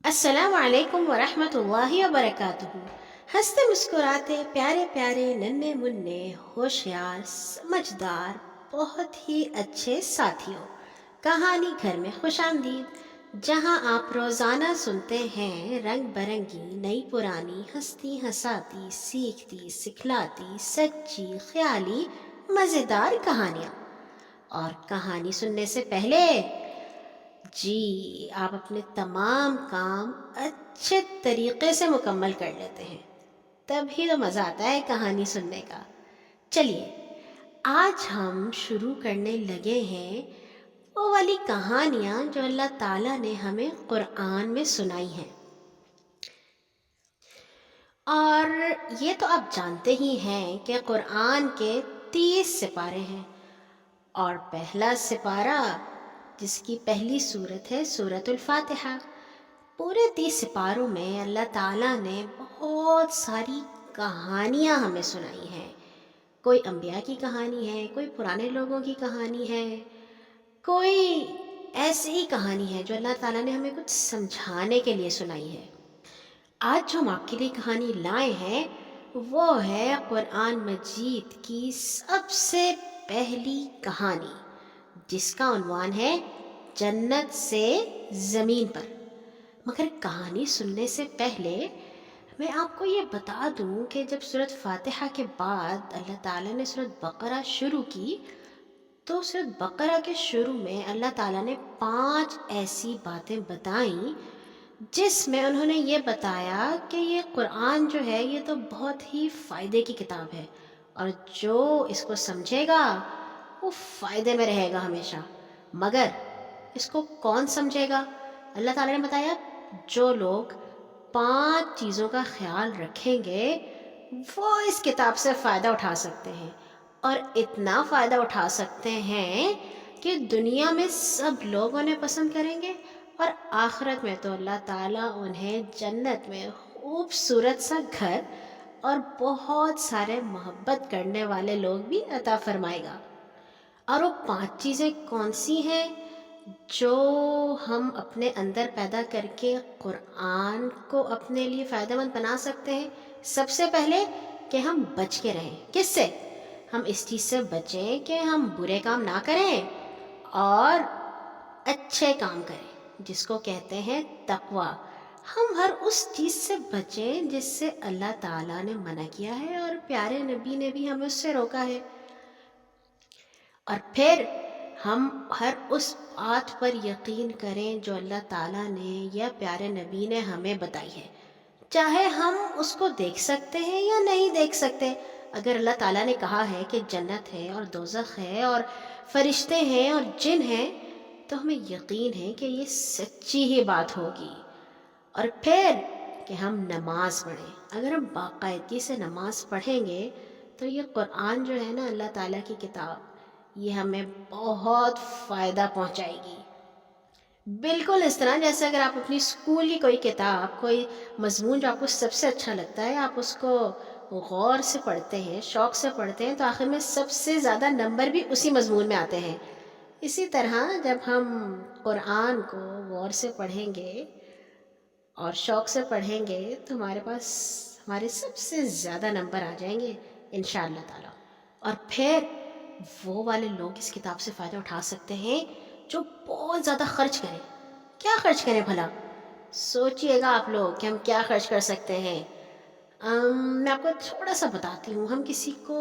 السلام علیکم ورحمۃ اللہ وبرکاتہ۔ ہنستے مسکراتے پیارے پیارے ننھے منھے ہوشیار سمجھدار بہت ہی اچھے ساتھیوں، کہانی گھر میں خوش آمدید، جہاں آپ روزانہ سنتے ہیں رنگ برنگی نئی پرانی ہنستی ہنساتی سیکھتی سکھلاتی سچی خیالی مزیدار کہانیاں۔ اور کہانی سننے سے پہلے جی آپ اپنے تمام کام اچھے طریقے سے مکمل کر لیتے ہیں، تبھی تو مزہ آتا ہے کہانی سننے کا۔ چلیے آج ہم شروع کرنے لگے ہیں وہ والی کہانیاں جو اللہ تعالیٰ نے ہمیں قرآن میں سنائی ہیں۔ اور یہ تو آپ جانتے ہی ہیں کہ قرآن کے 30 سپارے ہیں، اور پہلا سپارہ جس کی پہلی صورت ہے سورۃ الفاتحہ۔ پورے 30 سپاروں میں اللہ تعالیٰ نے بہت ساری کہانیاں ہمیں سنائی ہیں۔ کوئی انبیاء کی کہانی ہے، کوئی پرانے لوگوں کی کہانی ہے، کوئی ایسی ہی کہانی ہے جو اللہ تعالیٰ نے ہمیں کچھ سمجھانے کے لیے سنائی ہے۔ آج جو ہم آپ کے لیے کہانی لائے ہیں وہ ہے قرآن مجید کی سب سے پہلی کہانی، جس کا عنوان ہے جنت سے زمین پر۔ مگر کہانی سننے سے پہلے میں آپ کو یہ بتا دوں کہ جب سورۃ فاتحہ کے بعد اللہ تعالیٰ نے سورۃ بقرہ شروع کی تو سورۃ بقرہ کے شروع میں اللہ تعالیٰ نے 5 ایسی باتیں بتائیں جس میں انہوں نے یہ بتایا کہ یہ قرآن جو ہے یہ تو بہت ہی فائدے کی کتاب ہے، اور جو اس کو سمجھے گا وہ فائدے میں رہے گا ہمیشہ۔ مگر اس کو کون سمجھے گا؟ اللہ تعالیٰ نے بتایا جو لوگ 5 چیزوں کا خیال رکھیں گے وہ اس کتاب سے فائدہ اٹھا سکتے ہیں، اور اتنا فائدہ اٹھا سکتے ہیں کہ دنیا میں سب لوگ انہیں پسند کریں گے، اور آخرت میں تو اللہ تعالیٰ انہیں جنت میں خوبصورت سا گھر اور بہت سارے محبت کرنے والے لوگ بھی عطا فرمائے گا۔ اور وہ 5 چیزیں کون سی ہیں جو ہم اپنے اندر پیدا کر کے قرآن کو اپنے لیے فائدہ مند بنا سکتے ہیں؟ سب سے پہلے کہ ہم بچ کے رہیں۔ کس سے؟ ہم اس چیز سے بچیں کہ ہم برے کام نہ کریں اور اچھے کام کریں، جس کو کہتے ہیں تقویٰ۔ ہم ہر اس چیز سے بچیں جس سے اللہ تعالیٰ نے منع کیا ہے اور پیارے نبی نے بھی ہمیں اس سے روکا ہے، اور پھر ہم ہر اس بات پر یقین کریں جو اللہ تعالیٰ نے یا پیارے نبی نے ہمیں بتائی ہے، چاہے ہم اس کو دیکھ سکتے ہیں یا نہیں دیکھ سکتے۔ اگر اللہ تعالیٰ نے کہا ہے کہ جنت ہے اور دوزخ ہے اور فرشتے ہیں اور جن ہیں تو ہمیں یقین ہے کہ یہ سچی ہی بات ہوگی۔ اور پھر کہ ہم نماز پڑھیں۔ اگر ہم باقاعدگی سے نماز پڑھیں گے تو یہ قرآن جو ہے نا اللہ تعالیٰ کی کتاب، یہ ہمیں بہت فائدہ پہنچائے گی۔ بالکل اس طرح جیسے اگر آپ اپنی اسکول کی کوئی کتاب، کوئی مضمون جو آپ کو سب سے اچھا لگتا ہے، آپ اس کو غور سے پڑھتے ہیں، شوق سے پڑھتے ہیں، تو آخر میں سب سے زیادہ نمبر بھی اسی مضمون میں آتے ہیں۔ اسی طرح جب ہم قرآن کو غور سے پڑھیں گے اور شوق سے پڑھیں گے تو ہمارے پاس ہمارے سب سے زیادہ نمبر آ جائیں گے انشاءاللہ تعالیٰ۔ اور پھر وہ والے لوگ اس کتاب سے فائدہ اٹھا سکتے ہیں جو بہت زیادہ خرچ کریں۔ کیا خرچ کریں بھلا؟ سوچئے گا آپ لوگ کہ ہم کیا خرچ کر سکتے ہیں۔ میں آپ کو تھوڑا سا بتاتی ہوں۔ ہم کسی کو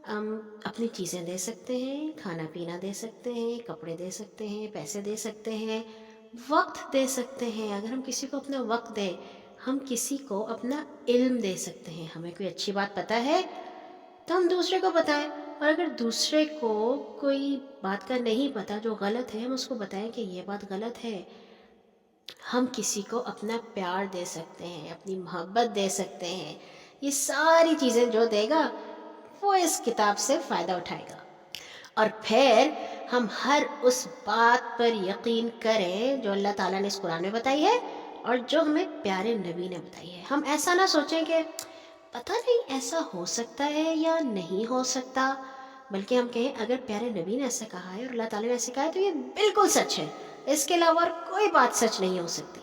اپنی چیزیں دے سکتے ہیں، کھانا پینا دے سکتے ہیں، کپڑے دے سکتے ہیں، پیسے دے سکتے ہیں، وقت دے سکتے ہیں۔ اگر ہم کسی کو اپنا وقت دیں، ہم کسی کو اپنا علم دے سکتے ہیں۔ ہمیں کوئی اچھی بات پتہ ہے تو ہم دوسرے کو بتائیں، اور اگر دوسرے کو کوئی بات کا نہیں پتہ جو غلط ہے، ہم اس کو بتائیں کہ یہ بات غلط ہے۔ ہم کسی کو اپنا پیار دے سکتے ہیں، اپنی محبت دے سکتے ہیں۔ یہ ساری چیزیں جو دے گا وہ اس کتاب سے فائدہ اٹھائے گا۔ اور پھر ہم ہر اس بات پر یقین کریں جو اللہ تعالیٰ نے اس قرآن میں بتائی ہے اور جو ہمیں پیارے نبی نے بتائی ہے۔ ہم ایسا نہ سوچیں کہ پتہ نہیں ایسا ہو سکتا ہے یا نہیں ہو سکتا، بلکہ ہم کہیں اگر پیارے نبی نے ایسا کہا ہے اور اللہ تعالیٰ نے ایسا کہا ہے تو یہ بالکل سچ ہے، اس کے علاوہ اور کوئی بات سچ نہیں ہو سکتی۔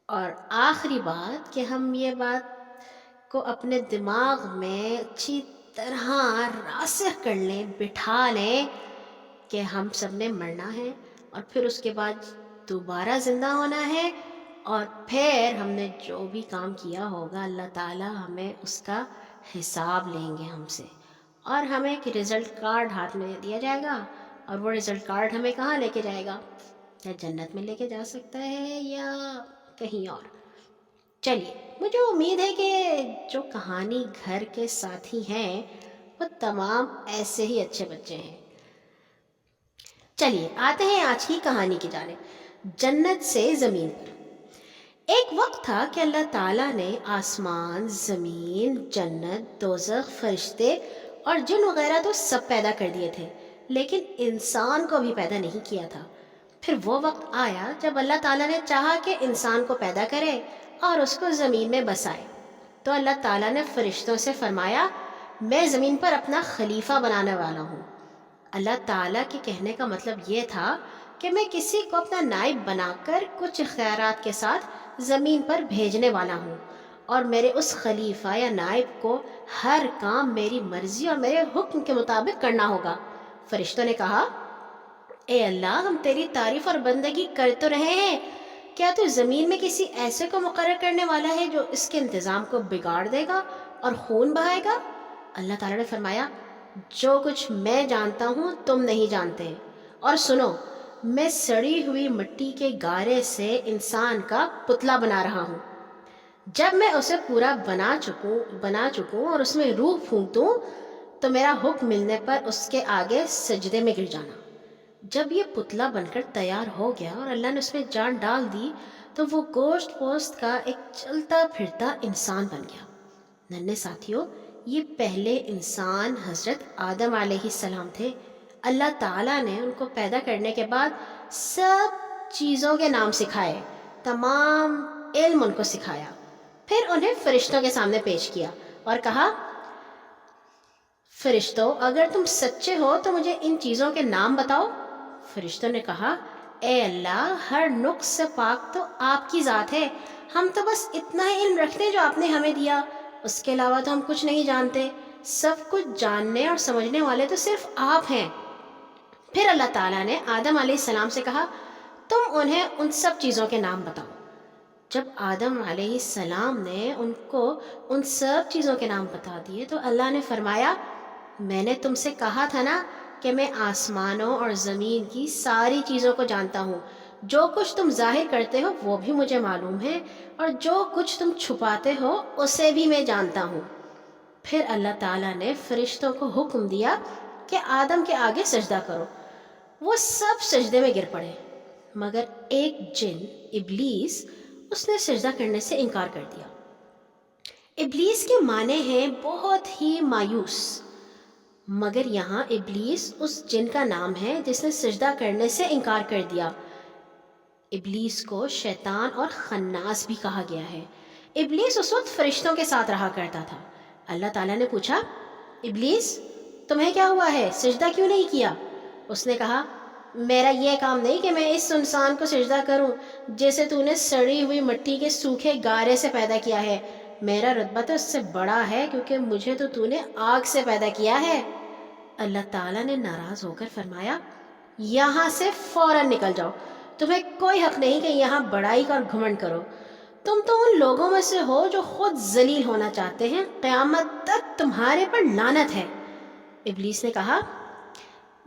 اور آخری بات کہ ہم یہ بات کو اپنے دماغ میں اچھی طرح راسخ کر لیں، بٹھا لیں کہ ہم سب نے مرنا ہے اور پھر اس کے بعد دوبارہ زندہ ہونا ہے، اور پھر ہم نے جو بھی کام کیا ہوگا اللہ تعالیٰ ہمیں اس کا حساب لیں گے ہم سے، اور ہمیں ایک رزلٹ کارڈ ہاتھ میں دیا جائے گا، اور وہ رزلٹ کارڈ ہمیں کہاں لے کے جائے گا؟ یا جنت میں لے کے جا سکتا ہے یا کہیں اور۔ چلیے، مجھے امید ہے کہ جو کہانی گھر کے ساتھی ہیں وہ تمام ایسے ہی اچھے بچے ہیں۔ چلیے آتے ہیں آج کی کہانی کی جانب، جنت سے زمین پر۔ ایک وقت تھا کہ اللہ تعالیٰ نے آسمان، زمین، جنت، دوزخ، فرشتے اور جن وغیرہ تو سب پیدا کر دیے تھے، لیکن انسان کو بھی پیدا نہیں کیا تھا۔ پھر وہ وقت آیا جب اللہ تعالیٰ نے چاہا کہ انسان کو پیدا کرے اور اس کو زمین میں بسائے، تو اللہ تعالیٰ نے فرشتوں سے فرمایا، میں زمین پر اپنا خلیفہ بنانے والا ہوں۔ اللہ تعالیٰ کے کہنے کا مطلب یہ تھا کہ میں کسی کو اپنا نائب بنا کر کچھ اختیارات کے ساتھ زمین پر بھیجنے والا ہوں، اور میرے اس خلیفہ یا نائب کو ہر کام میری مرضی اور میرے حکم کے مطابق کرنا ہوگا۔ فرشتوں نے کہا، اے اللہ، ہم تیری تعریف اور بندگی کر تو رہے ہیں، کیا تو زمین میں کسی ایسے کو مقرر کرنے والا ہے جو اس کے انتظام کو بگاڑ دے گا اور خون بہائے گا؟ اللہ تعالیٰ نے فرمایا، جو کچھ میں جانتا ہوں تم نہیں جانتے، اور سنو، میں سڑی ہوئی مٹی کے گارے سے انسان کا پتلا بنا رہا ہوں۔ جب میں اسے پورا بنا چکوں اور اس میں روح پھونک دوں تو میرا حکم ملنے پر اس کے آگے سجدے میں گر جانا۔ جب یہ پتلا بن کر تیار ہو گیا اور اللہ نے اس میں جان ڈال دی تو وہ گوشت پوست کا ایک چلتا پھرتا انسان بن گیا۔ ننھے ساتھیوں، یہ پہلے انسان حضرت آدم علیہ السلام تھے۔ اللہ تعالیٰ نے ان کو پیدا کرنے کے بعد سب چیزوں کے نام سکھائے، تمام علم ان کو سکھایا، پھر انہیں فرشتوں کے سامنے پیش کیا اور کہا، فرشتوں، اگر تم سچے ہو تو مجھے ان چیزوں کے نام بتاؤ۔ فرشتوں نے کہا، اے اللہ، ہر نقص سے پاک تو آپ کی ذات ہے، ہم تو بس اتنا ہی علم رکھتے ہیں جو آپ نے ہمیں دیا، اس کے علاوہ تو ہم کچھ نہیں جانتے، سب کچھ جاننے اور سمجھنے والے تو صرف آپ ہیں۔ پھر اللہ تعالیٰ نے آدم علیہ السلام سے کہا، تم انہیں ان سب چیزوں کے نام بتاؤ۔ جب آدم علیہ السلام نے ان کو ان سب چیزوں کے نام بتا دیے تو اللہ نے فرمایا، میں نے تم سے کہا تھا نا کہ میں آسمانوں اور زمین کی ساری چیزوں کو جانتا ہوں، جو کچھ تم ظاہر کرتے ہو وہ بھی مجھے معلوم ہے، اور جو کچھ تم چھپاتے ہو اسے بھی میں جانتا ہوں۔ پھر اللہ تعالیٰ نے فرشتوں کو حکم دیا کہ آدم کے آگے سجدہ کرو۔ وہ سب سجدے میں گر پڑے، مگر ایک جن، ابلیس، اس نے سجدہ کرنے سے انکار کر دیا۔ ابلیس کے معنی ہیں بہت ہی مایوس، مگر یہاں ابلیس اس جن کا نام ہے جس نے سجدہ کرنے سے انکار کر دیا۔ ابلیس کو شیطان اور خناس بھی کہا گیا ہے۔ ابلیس اس وقت فرشتوں کے ساتھ رہا کرتا تھا۔ اللہ تعالیٰ نے پوچھا، ابلیس، تمہیں کیا ہوا ہے، سجدہ کیوں نہیں کیا؟ اس نے کہا، میرا یہ کام نہیں کہ میں اس انسان کو سجدہ کروں جسے تو نے سڑی ہوئی مٹی کے سوکھے گارے سے پیدا کیا ہے، میرا رتبہ تو اس سے بڑا ہے کیونکہ مجھے تو نے آگ سے پیدا کیا ہے۔ اللہ تعالیٰ نے ناراض ہو کر فرمایا، یہاں سے فوراً نکل جاؤ، تمہیں کوئی حق نہیں کہ یہاں بڑائی کا اور گھمنڈ کرو، تم تو ان لوگوں میں سے ہو جو خود ذلیل ہونا چاہتے ہیں، قیامت تک تمہارے پر لعنت ہے۔ ابلیس نے کہا،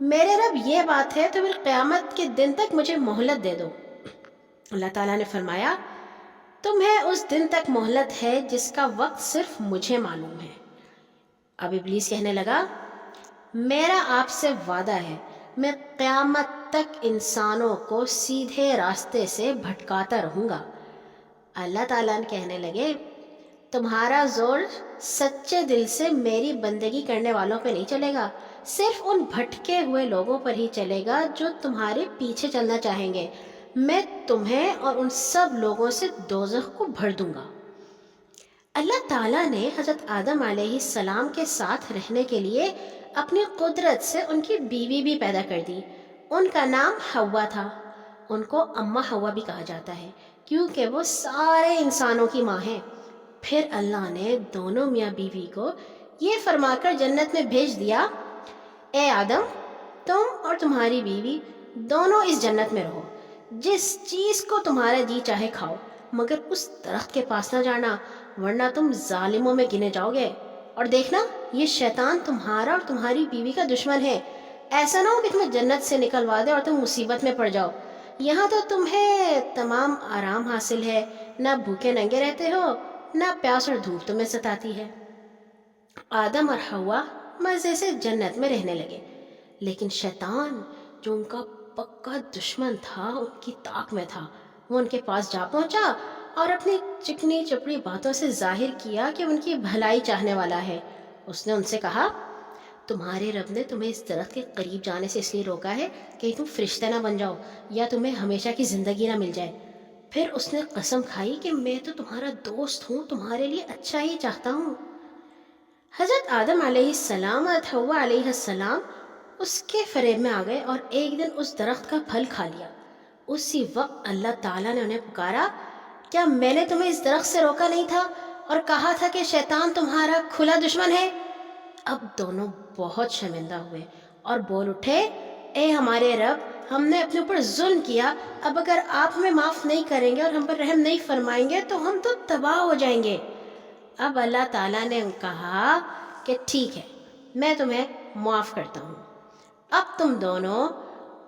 میرے رب یہ بات ہے تو پھر قیامت کے دن تک مجھے مہلت دے دو۔ اللہ تعالیٰ نے فرمایا، تمہیں اس دن تک مہلت ہے جس کا وقت صرف مجھے معلوم ہے۔ اب ابلیس کہنے لگا، میرا آپ سے وعدہ ہے، میں قیامت تک انسانوں کو سیدھے راستے سے بھٹکاتا رہوں گا۔ اللہ تعالیٰ کہنے لگے، تمہارا زور سچے دل سے میری بندگی کرنے والوں پہ نہیں چلے گا، صرف ان بھٹکے ہوئے لوگوں پر ہی چلے گا جو تمہارے پیچھے چلنا چاہیں گے۔ میں تمہیں اور ان سب لوگوں سے دوزخ کو بھر دوں گا۔ اللہ تعالیٰ نے حضرت آدم علیہ السلام کے ساتھ رہنے کے لیے اپنی قدرت سے ان کی بیوی بھی پیدا کر دی۔ ان کا نام حوا تھا۔ ان کو اماں حوا بھی کہا جاتا ہے کیونکہ وہ سارے انسانوں کی ماں ہے۔ پھر اللہ نے دونوں میاں بیوی کو یہ فرما کر جنت میں بھیج دیا، اے آدم، تم اور تمہاری بیوی دونوں اس جنت میں رہو، جس چیز کو تمہارا جی چاہے کھاؤ، مگر اس درخت کے پاس نہ جانا، ورنہ تم ظالموں میں گنے جاؤ گے۔ اور دیکھنا، یہ شیطان تمہارا اور تمہاری بیوی کا دشمن ہے، ایسا نہ ہو کہ تمہیں جنت سے نکلوا دے اور تم مصیبت میں پڑ جاؤ۔ یہاں تو تمہیں تمام آرام حاصل ہے، نہ بھوکے ننگے رہتے ہو، نہ پیاس اور دھوپ تمہیں ستاتی ہے۔ آدم اور حوا مزے سے جنت میں رہنے لگے، لیکن شیطان جو ان کا پکا دشمن تھا، ان کی طاق میں تھا، وہ ان کے پاس جا پہنچا اور اپنی چکنی چپڑی باتوں سے ظاہر کیا کہ ان کی بھلائی چاہنے والا ہے۔ اس نے ان سے کہا، تمہارے رب نے تمہیں اس درخت کے قریب جانے سے اس لیے روکا ہے کہ تم فرشتہ نہ بن جاؤ یا تمہیں ہمیشہ کی زندگی نہ مل جائے۔ پھر اس نے قسم کھائی کہ میں تو تمہارا دوست ہوں، تمہارے لیے اچھا ہی چاہتا ہوں۔ حضرت آدم علیہ السلام اور حوا علیہ السلام اس کے فریب میں آ گئے اور ایک دن اس درخت کا پھل کھا لیا۔ اسی وقت اللہ تعالیٰ نے انہیں پکارا، کیا میں نے تمہیں اس درخت سے روکا نہیں تھا اور کہا تھا کہ شیطان تمہارا کھلا دشمن ہے؟ اب دونوں بہت شرمندہ ہوئے اور بول اٹھے، اے ہمارے رب، ہم نے اپنے اوپر ظلم کیا، اب اگر آپ ہمیں معاف نہیں کریں گے اور ہم پر رحم نہیں فرمائیں گے تو ہم تو تباہ ہو جائیں گے۔ اب اللہ تعالیٰ نے کہا کہ ٹھیک ہے، میں تمہیں معاف کرتا ہوں، اب تم دونوں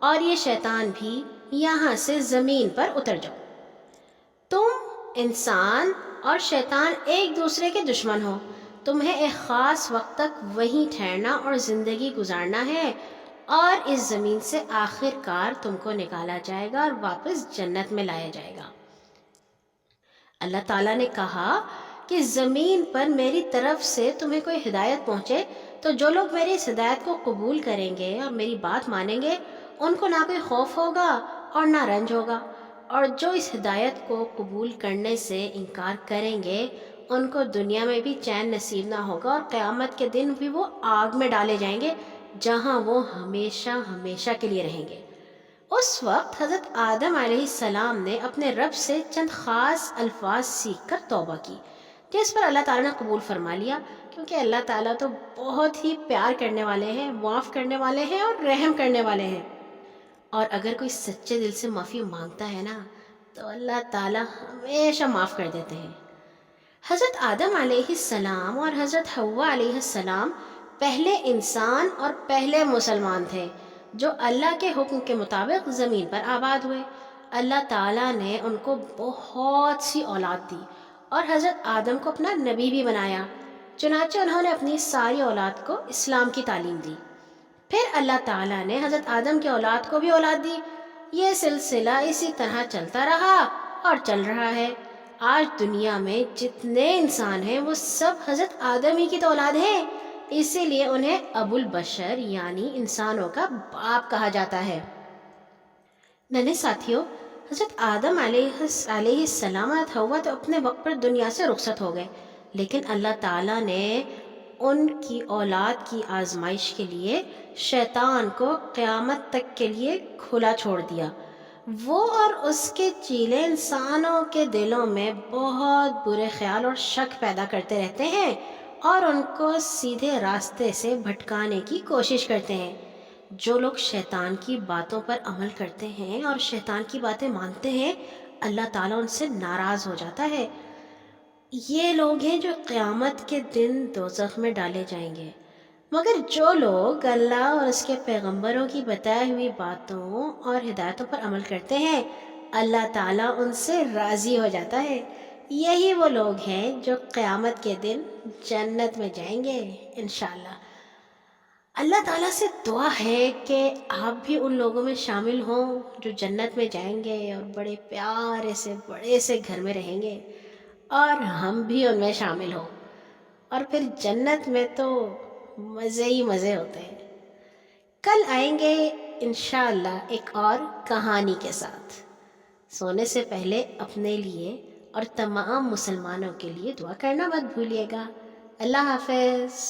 اور یہ شیطان بھی یہاں سے زمین پر اتر جاؤ۔ تم انسان اور شیطان ایک دوسرے کے دشمن ہو، تمہیں ایک خاص وقت تک وہیں ٹھہرنا اور زندگی گزارنا ہے، اور اس زمین سے آخر کار تم کو نکالا جائے گا اور واپس جنت میں لایا جائے گا۔ اللہ تعالیٰ نے کہا کہ زمین پر میری طرف سے تمہیں کوئی ہدایت پہنچے تو جو لوگ میری اس ہدایت کو قبول کریں گے اور میری بات مانیں گے، ان کو نہ کوئی خوف ہوگا اور نہ رنج ہوگا، اور جو اس ہدایت کو قبول کرنے سے انکار کریں گے ان کو دنیا میں بھی چین نصیب نہ ہوگا، اور قیامت کے دن بھی وہ آگ میں ڈالے جائیں گے جہاں وہ ہمیشہ ہمیشہ کے لیے رہیں گے۔ اس وقت حضرت آدم علیہ السلام نے اپنے رب سے چند خاص الفاظ سیکھ کر توبہ کی، جس پر اللہ تعالیٰ نے قبول فرما لیا، کیونکہ اللہ تعالیٰ تو بہت ہی پیار کرنے والے ہیں، معاف کرنے والے ہیں اور رحم کرنے والے ہیں۔ اور اگر کوئی سچے دل سے معافی مانگتا ہے نا تو اللہ تعالیٰ ہمیشہ معاف کر دیتے ہیں۔ حضرت آدم علیہ السلام اور حضرت حوا علیہ السلام پہلے انسان اور پہلے مسلمان تھے جو اللہ کے حکم کے مطابق زمین پر آباد ہوئے۔ اللہ تعالیٰ نے ان کو بہت سی اولاد دی اور حضرت آدم کو اپنا نبی بھی بنایا، چنانچہ انہوں نے اپنی ساری اولاد کو اسلام کی تعلیم دی۔ پھر اللہ تعالیٰ نے حضرت آدم کی اولاد کو بھی اولاد دی۔ یہ سلسلہ اسی طرح چلتا رہا اور چل رہا ہے۔ آج دنیا میں جتنے انسان ہیں وہ سب حضرت آدم ہی کی تو اولاد ہیں، اسی لیے انہیں ابو البشر یعنی انسانوں کا باپ کہا جاتا ہے۔ ننے ساتھیوں، حضرت آدم علیہ السلام اور حوا تو اپنے وقت پر دنیا سے رخصت ہو گئے، لیکن اللہ تعالیٰ نے ان کی اولاد کی آزمائش کے لیے شیطان کو قیامت تک کے لیے کھلا چھوڑ دیا۔ وہ اور اس کے چیلے انسانوں کے دلوں میں بہت برے خیال اور شک پیدا کرتے رہتے ہیں اور ان کو سیدھے راستے سے بھٹکانے کی کوشش کرتے ہیں۔ جو لوگ شیطان کی باتوں پر عمل کرتے ہیں اور شیطان کی باتیں مانتے ہیں، اللہ تعالیٰ ان سے ناراض ہو جاتا ہے۔ یہ لوگ ہیں جو قیامت کے دن دوزخ میں ڈالے جائیں گے، مگر جو لوگ اللہ اور اس کے پیغمبروں کی بتائی ہوئی باتوں اور ہدایتوں پر عمل کرتے ہیں، اللہ تعالیٰ ان سے راضی ہو جاتا ہے۔ یہی وہ لوگ ہیں جو قیامت کے دن جنت میں جائیں گے انشاءاللہ۔ اللہ تعالیٰ سے دعا ہے کہ آپ بھی ان لوگوں میں شامل ہوں جو جنت میں جائیں گے اور بڑے پیارے سے بڑے سے گھر میں رہیں گے، اور ہم بھی ان میں شامل ہوں، اور پھر جنت میں تو مزے ہی مزے ہوتے ہیں۔ کل آئیں گے انشاءاللہ ایک اور کہانی کے ساتھ۔ سونے سے پہلے اپنے لیے اور تمام مسلمانوں کے لیے دعا کرنا مت بھولیے گا۔ اللہ حافظ۔